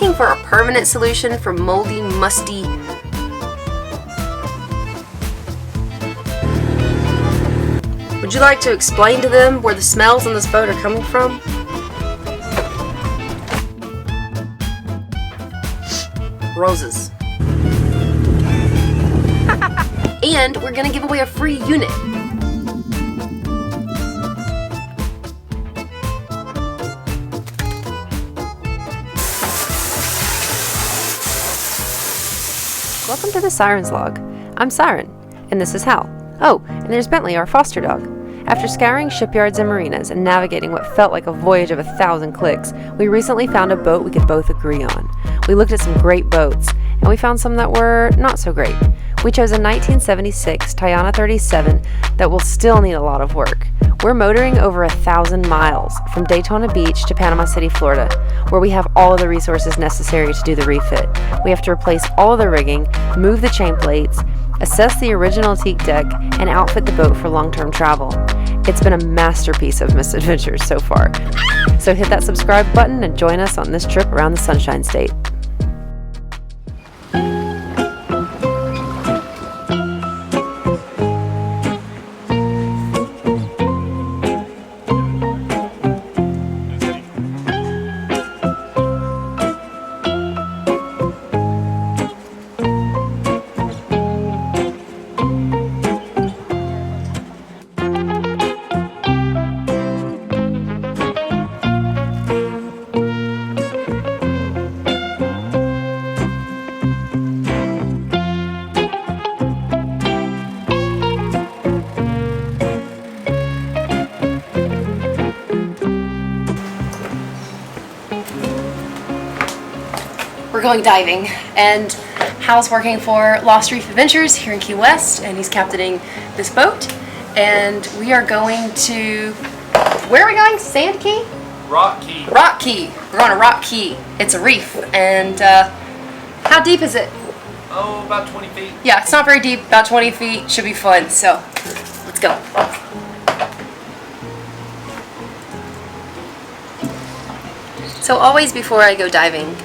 looking for a permanent solution for moldy, musty... Would you like to explain to them where the smells on this boat are coming from? Roses. And we're gonna give away a free unit. Welcome to the Sirens Log. I'm Siren, and this is Hal. Oh, and there's Bentley, our foster dog. After scouring shipyards and marinas and navigating what felt like a voyage of 1,000 clicks, we recently found a boat we could both agree on. We looked at some great boats, and we found some that were not so great. We chose a 1976 Tiana 37 that will still need a lot of work. We're motoring over 1,000 miles from Daytona Beach to Panama City, Florida, where we have all of the resources necessary to do the refit. We have to replace all of the rigging, move the chain plates, assess the original teak deck, and outfit the boat for long-term travel. It's been a masterpiece of misadventures so far. So hit that subscribe button and join us on this trip around the Sunshine State. We're going diving, and Hal's working for Lost Reef Adventures here in Key West, and he's captaining this boat. And we are going to, where are we going? Sand Key? Rock Key. Rock Key. We're going to Rock Key. It's a reef, and how deep is it? Oh, about 20 feet. Yeah, it's not very deep, about 20 feet. Should be fun, so let's go. So always before I go diving,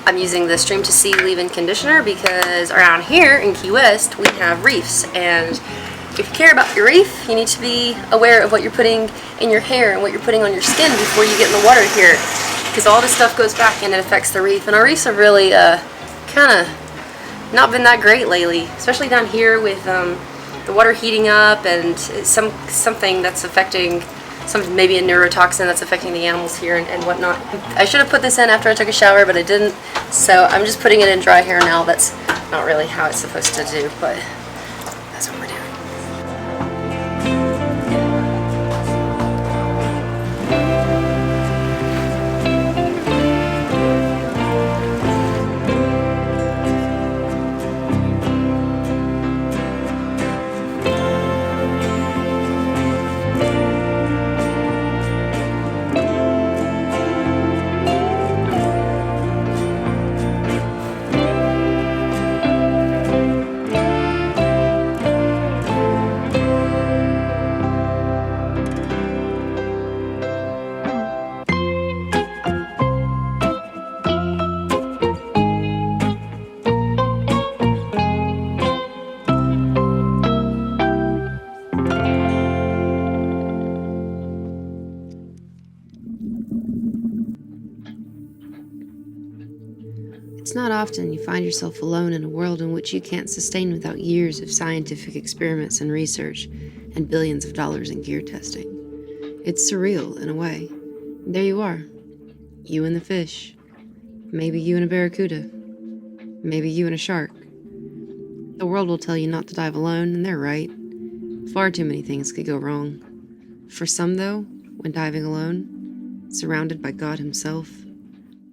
I'm using the Stream to Sea leave-in conditioner because around here in Key West we have reefs, and if you care about your reef, you need to be aware of what you're putting in your hair and what you're putting on your skin before you get in the water here, because all this stuff goes back and it affects the reef. And our reefs have really kind of not been that great lately, especially down here with the water heating up and something that's affecting maybe a neurotoxin that's affecting the animals here and whatnot. I should have put this in after I took a shower, but I didn't, so I'm just putting it in dry hair now. That's not really how it's supposed to do, but that's what we're doing. It's not often you find yourself alone in a world in which you can't sustain without years of scientific experiments and research and billions of dollars in gear testing. It's surreal in a way. There you are. You and the fish. Maybe you and a barracuda. Maybe you and a shark. The world will tell you not to dive alone, and they're right. Far too many things could go wrong. For some, though, when diving alone, surrounded by God himself,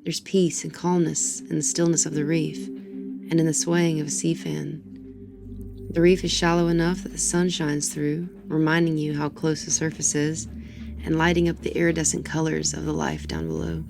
there's peace and calmness in the stillness of the reef and in the swaying of a sea fan. The reef is shallow enough that the sun shines through, reminding you how close the surface is and lighting up the iridescent colors of the life down below.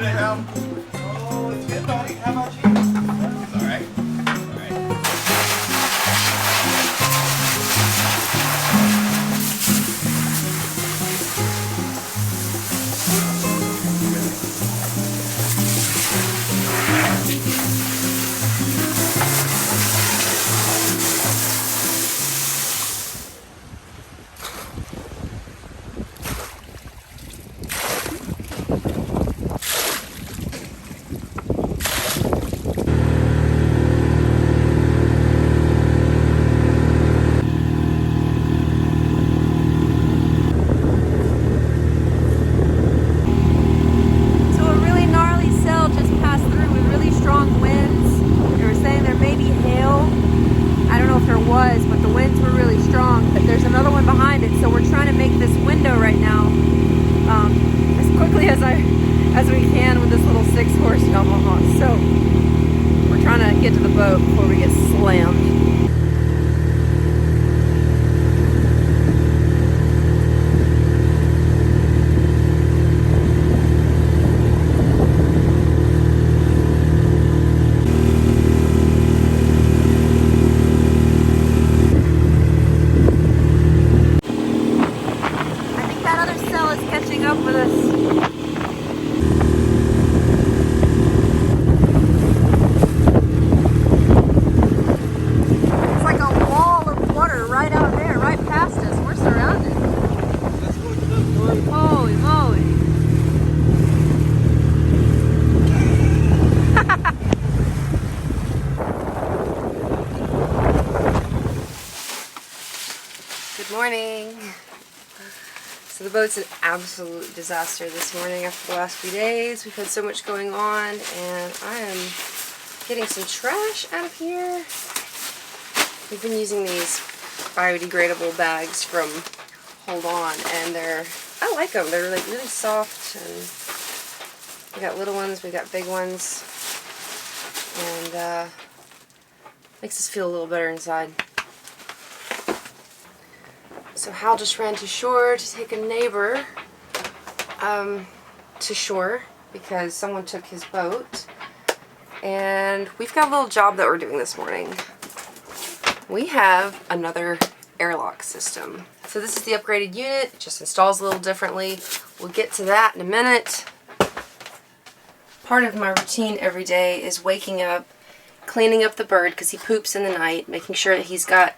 Hey, Hal. Oh, it's good, buddy. How about you? It's all right. All right. So a really gnarly cell just passed through with really strong winds. They were saying there may be hail. I don't know if there was, but the winds were really strong. But there's another one behind it, so we're trying to make this window right now as quickly as we can with this little 6-horse Yamaha. So we're trying to get to the boat before we get slammed. Catching up with us. It's like a wall of water right out there, right past us. We're surrounded. Holy moly. Good morning. So the boat's an absolute disaster this morning after the last few days. We've had so much going on, and I am getting some trash out of here. We've been using these biodegradable bags from Hold On, and I like them. They're like really soft, and we got little ones, we got big ones, and makes us feel a little better inside. So Hal just ran to shore to take a neighbor to shore because someone took his boat. And we've got a little job that we're doing this morning. We have another AIRLOCK system. So this is the upgraded unit. It just installs a little differently. We'll get to that in a minute. Part of my routine every day is waking up, cleaning up the bird because he poops in the night, making sure that he's got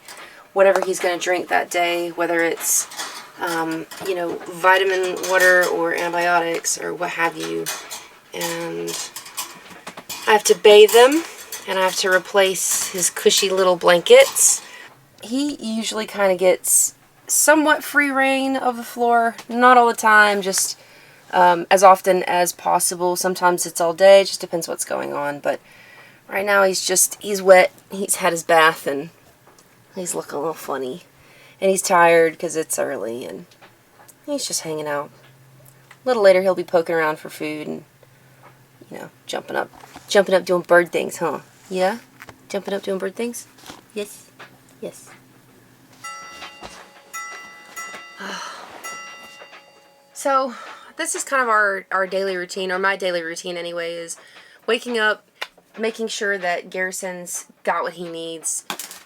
whatever he's going to drink that day, whether it's, you know, vitamin water or antibiotics or what have you. And I have to bathe him, and I have to replace his cushy little blankets. He usually kind of gets somewhat free reign of the floor. Not all the time, just as often as possible. Sometimes it's all day, it just depends what's going on. But right now he's wet, he's had his bath, and he's looking a little funny, and he's tired because it's early, and he's just hanging out. A little later he'll be poking around for food and, you know, jumping up doing bird things, huh? Yeah? Jumping up doing bird things? Yes. Yes. So this is kind of our daily routine, or my daily routine anyway, is waking up, making sure that Garrison's got what he needs.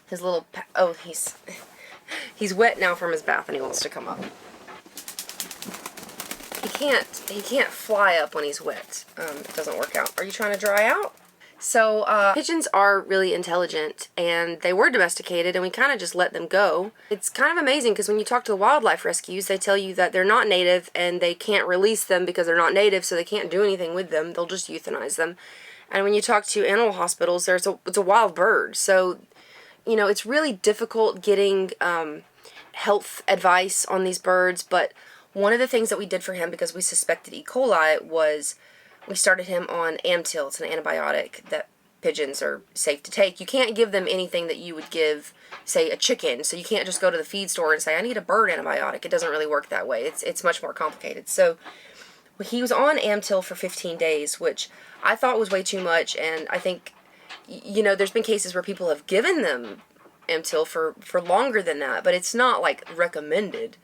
His little, oh, he's wet now from his bath and he wants to come up. He can't fly up when he's wet. It doesn't work out. Are you trying to dry out? So, pigeons are really intelligent, and they were domesticated, and we kind of just let them go. It's kind of amazing, because when you talk to the wildlife rescues, they tell you that they're not native, and they can't release them because they're not native, so they can't do anything with them. They'll just euthanize them. And when you talk to animal hospitals, it's a wild bird, so, you know, it's really difficult getting health advice on these birds, but one of the things that we did for him, because we suspected E. coli, was we started him on Amtil. It's an antibiotic that pigeons are safe to take. You can't give them anything that you would give, say, a chicken. So you can't just go to the feed store and say, I need a bird antibiotic. It doesn't really work that way. It's much more complicated. So he was on Amtil for 15 days, which I thought was way too much. And I think, you know, there's been cases where people have given them Amtil for longer than that. But it's not, like, recommended.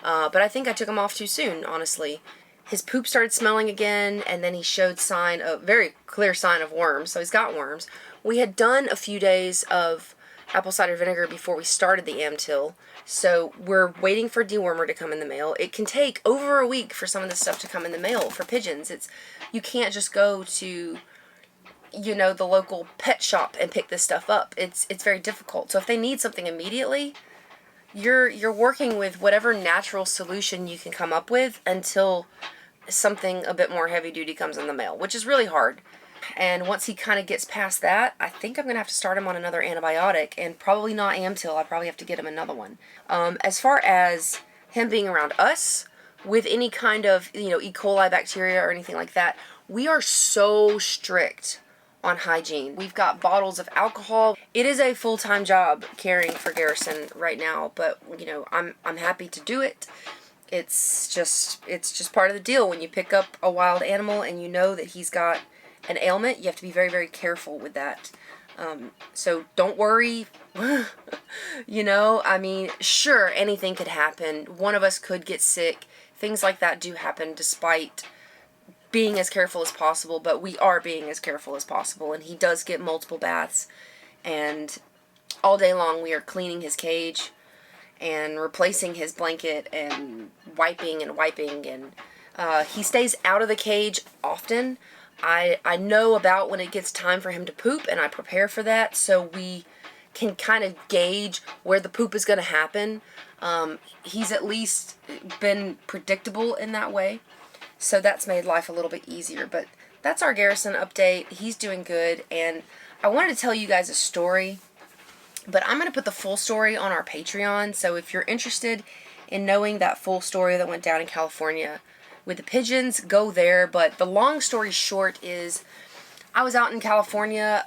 But I think I took him off too soon, honestly. his poop started smelling again, and then he showed a very clear sign of worms, so he's got worms. We had done a few days of apple cider vinegar before we started the Amtil, so we're waiting for dewormer to come in the mail. It can take over a week for some of this stuff to come in the mail for pigeons. You can't just go to, you know, the local pet shop and pick this stuff up. It's very difficult. So if they need something immediately, you're working with whatever natural solution you can come up with until something a bit more heavy duty comes in the mail, which is really hard. And once he kind of gets past that, I think I'm going to have to start him on another antibiotic, and probably not Amtil. I probably have to get him another one. As far as him being around us with any kind of, you know, E. coli bacteria or anything like that, we are so strict on hygiene. We've got bottles of alcohol. It is a full-time job caring for Garrison right now, but you know, I'm happy to do it. It's just part of the deal. When you pick up a wild animal and you know that he's got an ailment, you have to be very, very careful with that. So don't worry. You know, I mean, sure, anything could happen. One of us could get sick. Things like that do happen despite being as careful as possible, but we are being as careful as possible, and he does get multiple baths, and all day long we are cleaning his cage and replacing his blanket and wiping, and he stays out of the cage often. I know about when it gets time for him to poop, and I prepare for that, so we can kind of gauge where the poop is going to happen. He's at least been predictable in that way, so that's made life a little bit easier. But that's our Garrison update. He's doing good, and I wanted to tell you guys a story, but I'm going to put the full story on our Patreon, so if you're interested in knowing that full story that went down in California with the pigeons, go there. But the long story short is, I was out in California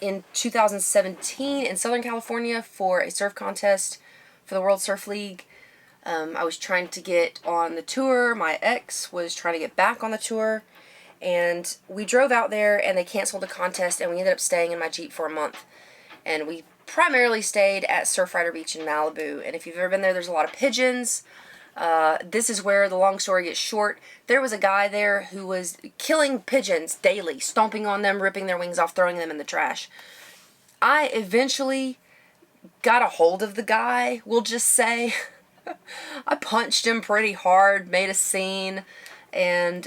in 2017 in Southern California for a surf contest for the World Surf League. I was trying to get on the tour. My ex was trying to get back on the tour. And we drove out there, and they canceled the contest, and we ended up staying in my Jeep for a month. And we primarily stayed at Surfrider Beach in Malibu. And if you've ever been there, there's a lot of pigeons. This is where the long story gets short. There was a guy there who was killing pigeons daily, stomping on them, ripping their wings off, throwing them in the trash. I eventually got a hold of the guy, we'll just say. I punched him pretty hard, made a scene, and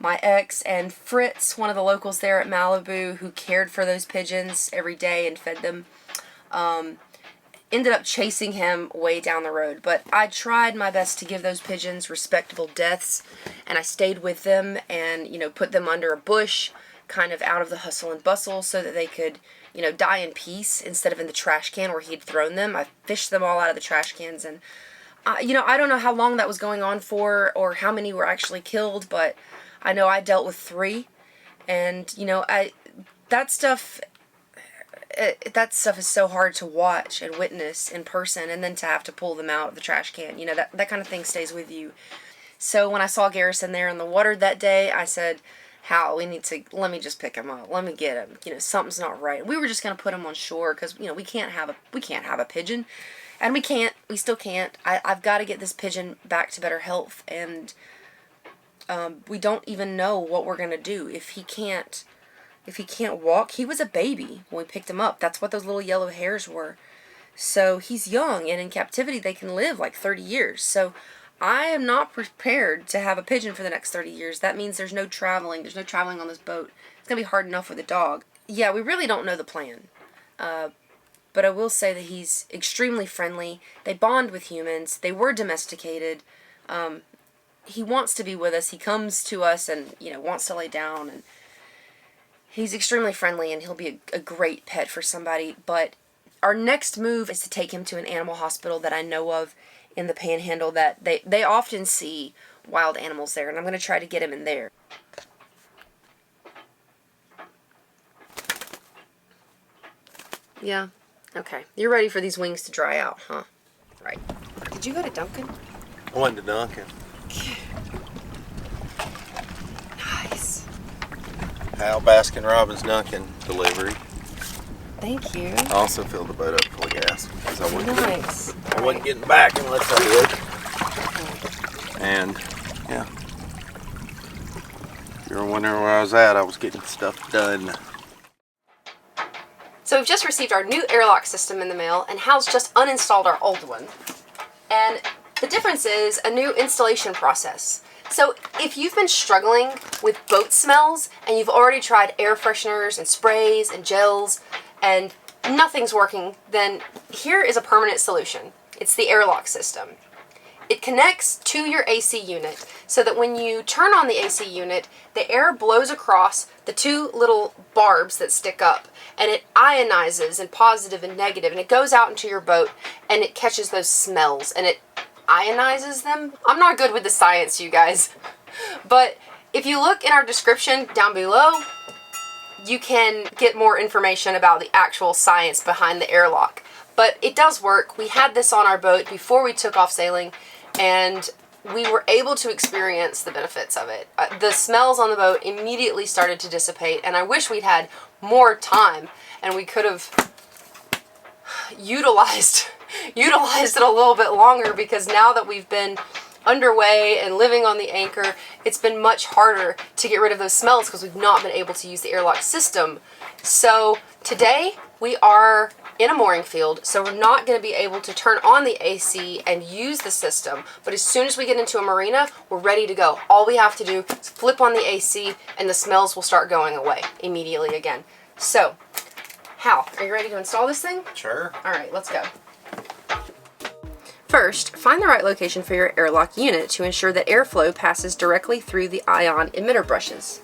my ex and Fritz, one of the locals there at Malibu who cared for those pigeons every day and fed them, ended up chasing him way down the road. But I tried my best to give those pigeons respectable deaths, and I stayed with them and, you know, put them under a bush, kind of out of the hustle and bustle, so that they could, you know, die in peace instead of in the trash can where he'd thrown them. I fished them all out of the trash cans, and you know, I don't know how long that was going on for or how many were actually killed, but I know I dealt with 3, and you know, that stuff is so hard to watch and witness in person, and then to have to pull them out of the trash can. You know, that kind of thing stays with you. So when I saw Garrison there in the water that day, I said, Hal, let me just pick him up. Let me get him. You know, something's not right. We were just going to put him on shore because, you know, we can't have a pigeon. And we still can't. I've got to get this pigeon back to better health, and we don't even know what we're going to do. If he can't walk, he was a baby when we picked him up. That's what those little yellow hairs were. So he's young, and in captivity they can live like 30 years. So I am not prepared to have a pigeon for the next 30 years. That means there's no traveling. There's no traveling on this boat. It's going to be hard enough with a dog. Yeah, we really don't know the plan. But I will say that he's extremely friendly. They bond with humans. They were domesticated. He wants to be with us. He comes to us and, you know, wants to lay down. And he's extremely friendly, and he'll be a great pet for somebody. But our next move is to take him to an animal hospital that I know of in the Panhandle, that they often see wild animals there, and I'm going to try to get him in there. Yeah. Okay. You're ready for these wings to dry out, huh? Right. Did you go to Dunkin'? I went to Dunkin'. Nice. Hal Baskin-Robbins Dunkin' delivery. Thank you. I also filled the boat up full of gas because I wasn't Nice. I wasn't getting back unless I did. And Yeah. If you were wondering where I was at, I was getting stuff done. So we've just received our new airlock system in the mail, and Hal's just uninstalled our old one. And the difference is a new installation process. So if you've been struggling with boat smells and you've already tried air fresheners and sprays and gels and nothing's working, then here is a permanent solution. It's the airlock system. It connects to your AC unit so that when you turn on the AC unit, the air blows across the two little barbs that stick up, and it ionizes in positive and negative, and it goes out into your boat and it catches those smells and it ionizes them. I'm not good with the science, you guys, but if you look in our description down below, you can get more information about the actual science behind the airlock. But it does work. We had this on our boat before we took off sailing, and we were able to experience the benefits of it. The smells on the boat immediately started to dissipate, and I wish we'd had more time and we could have utilized it a little bit longer, because now that we've been underway and living on the anchor, it's been much harder to get rid of those smells because we've not been able to use the airlock system. So today we are in a mooring field, so we're not going to be able to turn on the AC and use the system, but as soon as we get into a marina, we're ready to go. All we have to do is flip on the AC and the smells will start going away immediately again. So, Hal, are you ready to install this thing? Sure. All right, let's go. First, find the right location for your airlock unit to ensure that airflow passes directly through the ion emitter brushes.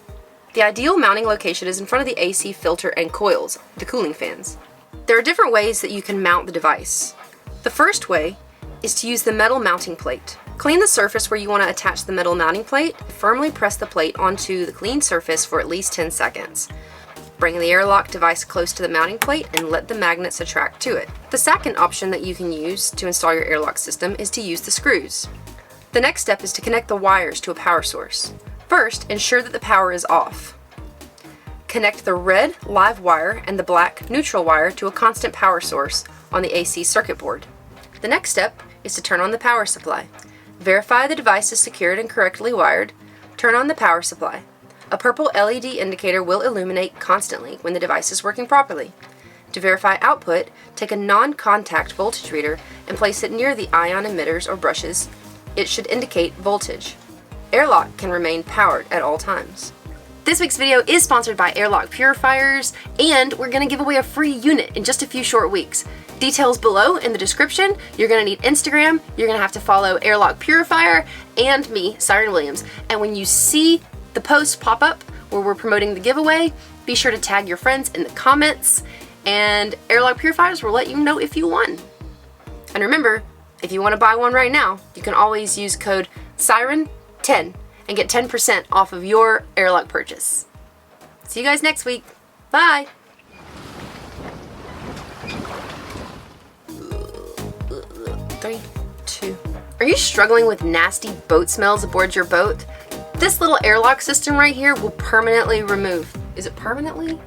The ideal mounting location is in front of the AC filter and coils, the cooling fans. There are different ways that you can mount the device. The first way is to use the metal mounting plate. Clean the surface where you want to attach the metal mounting plate. Firmly press the plate onto the clean surface for at least 10 seconds. Bring the airlock device close to the mounting plate and let the magnets attract to it. The second option that you can use to install your airlock system is to use the screws. The next step is to connect the wires to a power source. First, ensure that the power is off. Connect the red live wire and the black neutral wire to a constant power source on the AC circuit board. The next step is to turn on the power supply. Verify the device is secured and correctly wired. Turn on the power supply. A purple LED indicator will illuminate constantly when the device is working properly. To verify output, take a non-contact voltage reader and place it near the ion emitters or brushes. It should indicate voltage. Airlock can remain powered at all times. This week's video is sponsored by AIRLOCK Purifiers, and we're going to give away a free unit in just a few short weeks. Details below in the description. You're going to need Instagram, you're going to have to follow AIRLOCK Purifier, and me, Siren Williams. And when you see the post pop up where we're promoting the giveaway, be sure to tag your friends in the comments, and AIRLOCK Purifiers will let you know if you won. And remember, if you want to buy one right now, you can always use code SIREN10 and get 10% off of your airlock purchase. See you guys next week. Bye! Three, two. Are you struggling with nasty boat smells aboard your boat? This little airlock system right here will permanently remove. Is it permanently?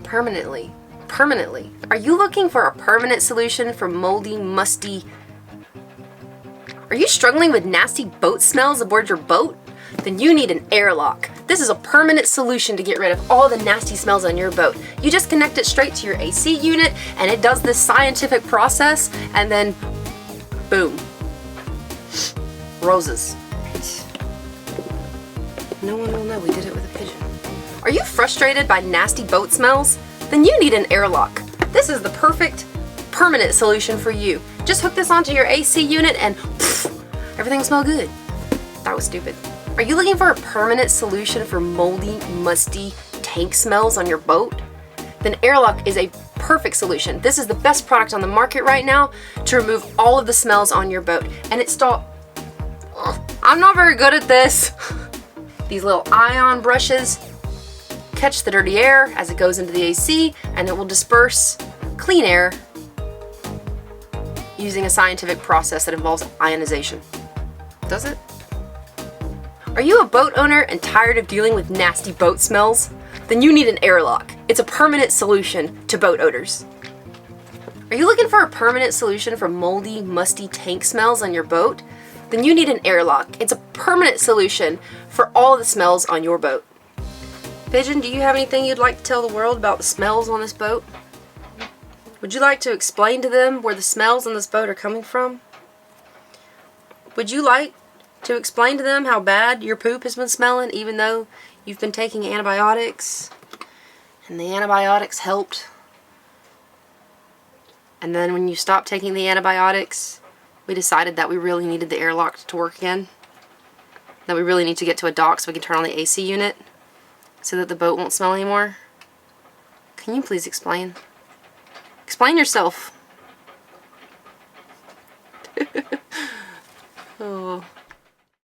Permanently. Permanently. Are you looking for a permanent solution for moldy, musty... Are you struggling with nasty boat smells aboard your boat? Then you need an airlock. This is a permanent solution to get rid of all the nasty smells on your boat. You just connect it straight to your AC unit and it does this scientific process, and then boom. Roses. No one will know we did it with a pigeon. Are you frustrated by nasty boat smells? Then you need an airlock. This is the perfect permanent solution for you. Just hook this onto your AC unit and pff, everything will smell good. That was stupid. Are you looking for a permanent solution for moldy, musty tank smells on your boat? Then AIRLOCK is a perfect solution. This is the best product on the market right now to remove all of the smells on your boat. And I'm not very good at this. These little ion brushes catch the dirty air as it goes into the AC, and it will disperse clean air using a scientific process that involves ionization. Does it? Are you a boat owner and tired of dealing with nasty boat smells? Then you need an airlock. It's a permanent solution to boat odors. Are you looking for a permanent solution for moldy, musty tank smells on your boat? then you need an airlock. It's a permanent solution for all the smells on your boat. Pigeon, do you have anything you'd like to tell the world about the smells on this boat? Would you like to explain to them where the smells on this boat are coming from? Would you like to explain to them how bad your poop has been smelling even though you've been taking antibiotics and the antibiotics helped? And then when you stopped taking the antibiotics, we decided that we really needed the airlock to work again. That we really need to get to a dock so we can turn on the AC unit so that the boat won't smell anymore. Can you please explain? Explain yourself. Oh.